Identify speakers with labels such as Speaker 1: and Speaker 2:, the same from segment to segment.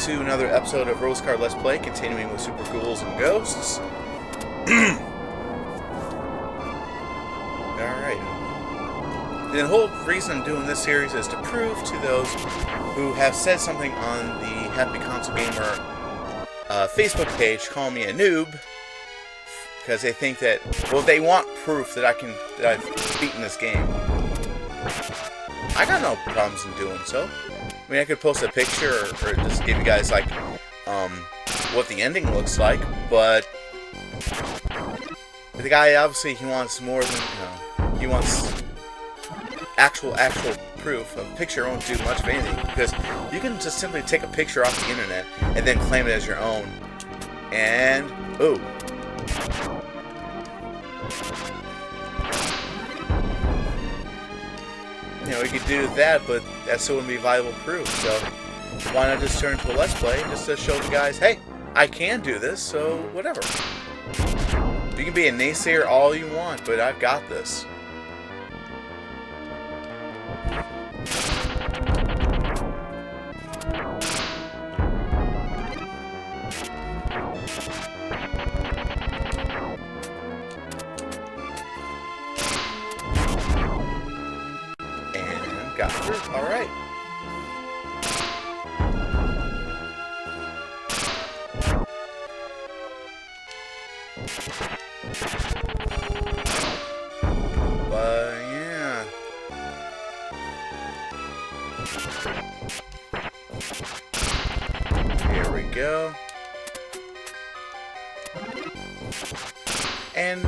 Speaker 1: to another episode of Rose Card Let's Play, continuing with Super Ghouls and Ghosts. Alright. The whole reason I'm doing this series is to prove to those who have said something on the Happy Console Gamer Facebook page, calling me a noob, because they think that, well, they want proof that I've beaten this game. I got no problems in doing so. I mean, I could post a picture or just give you guys, like, what the ending looks like, but the guy, obviously, he wants more than, he wants actual proof. A picture won't do much of anything, because you can just simply take a picture off the internet and then claim it as your own, and, ooh. You know, you could do that, but that still wouldn't be viable proof, so why not just turn to a Let's Play just to show the guys, hey, I can do this, so whatever. You can be a naysayer all you want, but I've got this. Got through. Alright. But yeah. Here we go. And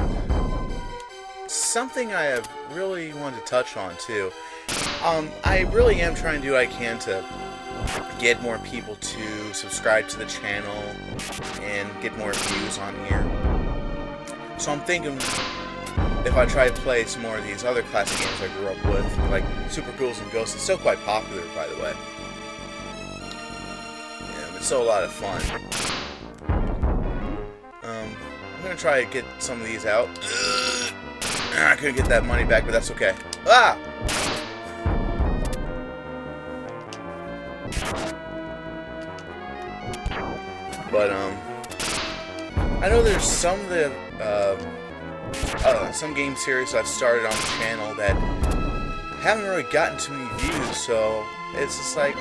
Speaker 1: something I have really wanted to touch on too. I really am trying to do what I can to get more people to subscribe to the channel and get more views on here. So I'm thinking if I try to play some more of these other classic games I grew up with, like Super Ghouls and Ghosts. It's still quite popular, by the way. Yeah, it's still a lot of fun. I'm gonna try to get some of these out. I couldn't get that money back, but that's okay. Ah! But, I know there's some of the, some game series I've started on the channel that haven't really gotten too many views, so it's just like,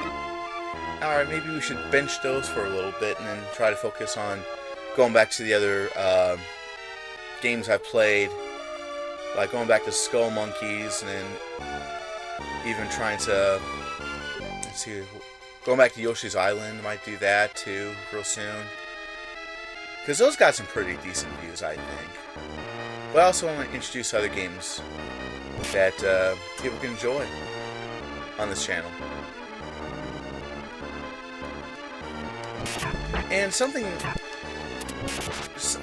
Speaker 1: alright, maybe we should bench those for a little bit and then try to focus on going back to the other, games I've played, like going back to Skull Monkeys, and then even trying to, let's see, going back to Yoshi's Island. I might do that too real soon, because those got some pretty decent views, I think. But I also want to introduce other games that people can enjoy on this channel. And something,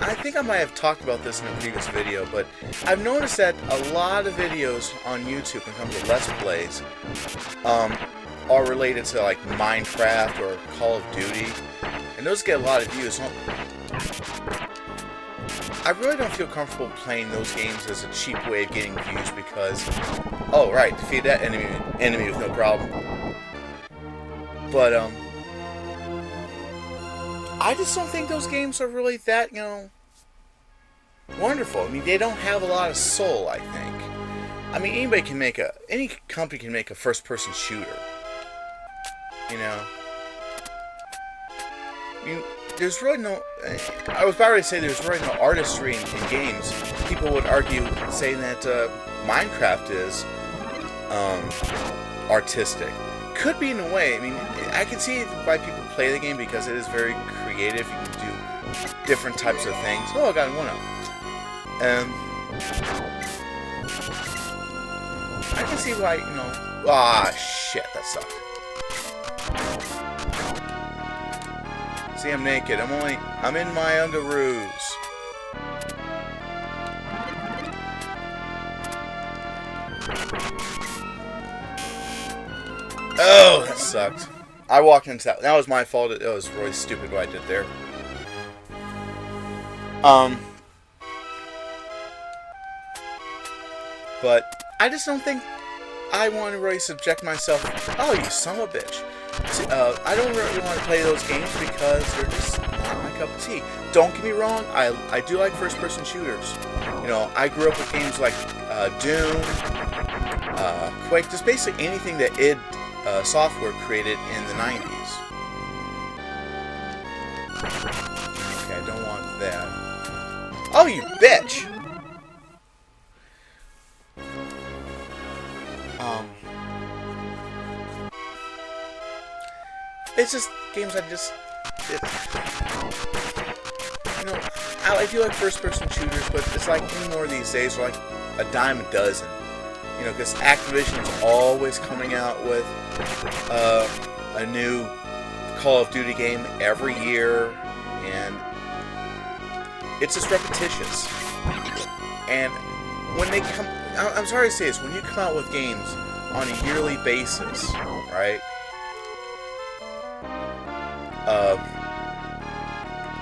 Speaker 1: I think I might have talked about this in a previous video, but I've noticed that a lot of videos on YouTube when it comes to Let's Plays are related to like Minecraft or Call of Duty, and those get a lot of views. I really don't feel comfortable playing those games as a cheap way of getting views, because, oh right, defeat that enemy with no problem. But I just don't think those games are really that, you know, wonderful. I mean, they don't have a lot of soul, I think. I mean, any company can make a first-person shooter. You know, I mean, there's really no, I was about to say there's really no artistry in games. People would argue saying that Minecraft is artistic. Could be in a way. I mean, I can see why people play the game, because it is very creative. You can do different types of things. Oh, I got one up. I can see why, you know, ah, shit, that sucked. See, I'm naked. I'm in my underoos. Oh, that sucked. I walked into that. That was my fault. It was really stupid what I did there. But I just don't think I want to really subject myself, oh, you son of a bitch, I don't really want to play those games because they're just not my cup of tea. Don't get me wrong, I do like first-person shooters. You know, I grew up with games like Doom, Quake, just basically anything that id Software created in the 90s. Okay, I don't want that. Oh, you bitch! It's just games I just... you know, I do like first-person shooters, but it's like anymore these days are like a dime a dozen. You know, because Activision's always coming out with a new Call of Duty game every year, and it's just repetitious. And when they come... I'm sorry to say this, when you come out with games on a yearly basis, right?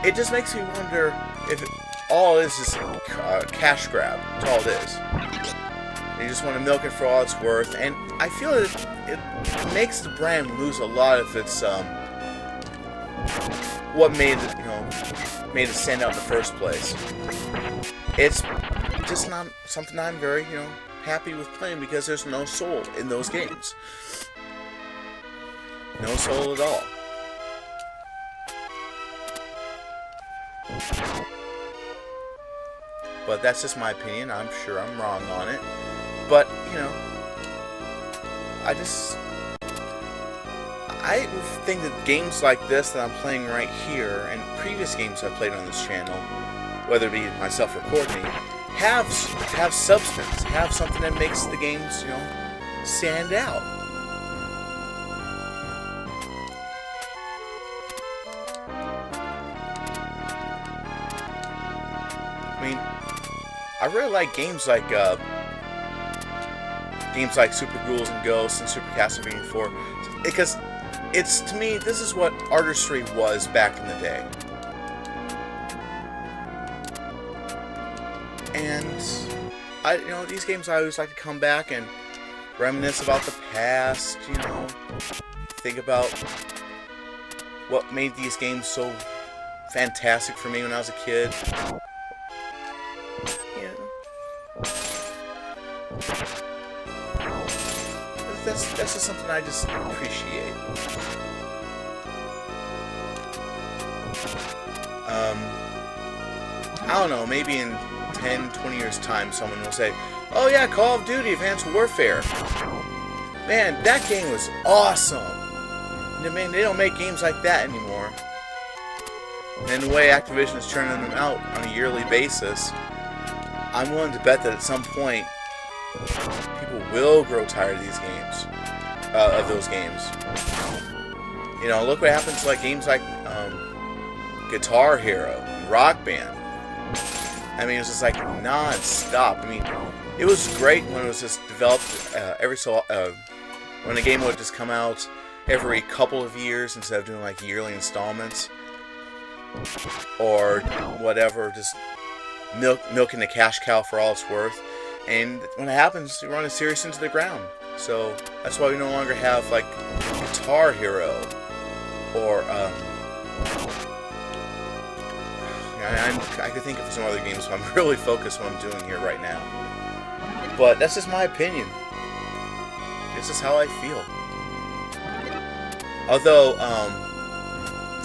Speaker 1: It just makes me wonder if all it is cash grab. That's all it is. You just want to milk it for all it's worth, and I feel that it makes the brand lose a lot if it's what made it, made it stand out in the first place. It's just not something I'm very, happy with playing because there's no soul in those games. No soul at all. But that's just my opinion. I'm sure I'm wrong on it. But, I think that games like this that I'm playing right here, and previous games I've played on this channel, whether it be myself or Courtney, have substance, have something that makes the games, stand out. I mean, I really like games like Super Ghouls'n Ghosts and Super Castlevania 4, because it's, to me, this is what artistry was back in the day. And these games I always like to come back and reminisce about the past, think about what made these games so fantastic for me when I was a kid. That's just something I just appreciate. I don't know, maybe in 10, 20 years time someone will say, oh yeah, Call of Duty Advanced Warfare. Man, that game was awesome. I mean, they don't make games like that anymore. And the way Activision is churning them out on a yearly basis, I'm willing to bet that at some point people will grow tired of these games, of those games. Look what happens to games like Guitar Hero, Rock Band. I mean, it was just non-stop. I mean, it was great when it was just developed when a game would just come out every couple of years instead of doing yearly installments or whatever, just milking the cash cow for all it's worth. And when it happens, you run a series into the ground. So that's why we no longer have Guitar Hero or I could think of some other games, but I'm really focused on what I'm doing here right now. But that's just my opinion. This is how I feel. Although,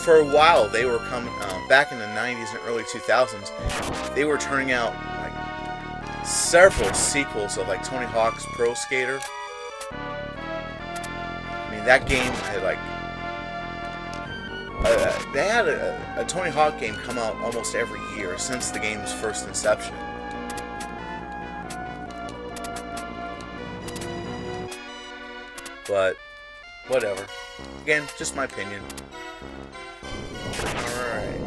Speaker 1: for a while they were coming back in the 90s and early 2000s, they were turning out several sequels of Tony Hawk's Pro Skater. I mean, that game had they had a Tony Hawk game come out almost every year since the game's first inception. But whatever. Again, just my opinion. Alright,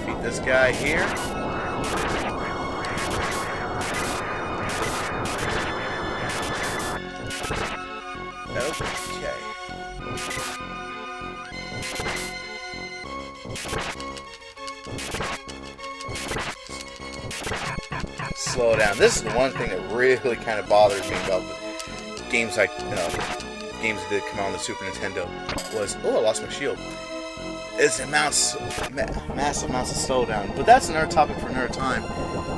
Speaker 1: defeat this guy here. Okay. Slow down. This is the one thing that really kind of bothers me about games like games that did come out on the Super Nintendo was, oh, I lost my shield. It's massive amounts of slowdown. But that's another topic for another time.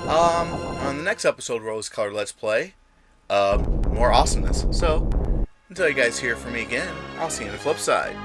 Speaker 1: On the next episode of Rose Colored Let's Play, more awesomeness. So, until you guys hear from me again, I'll see you on the flip side.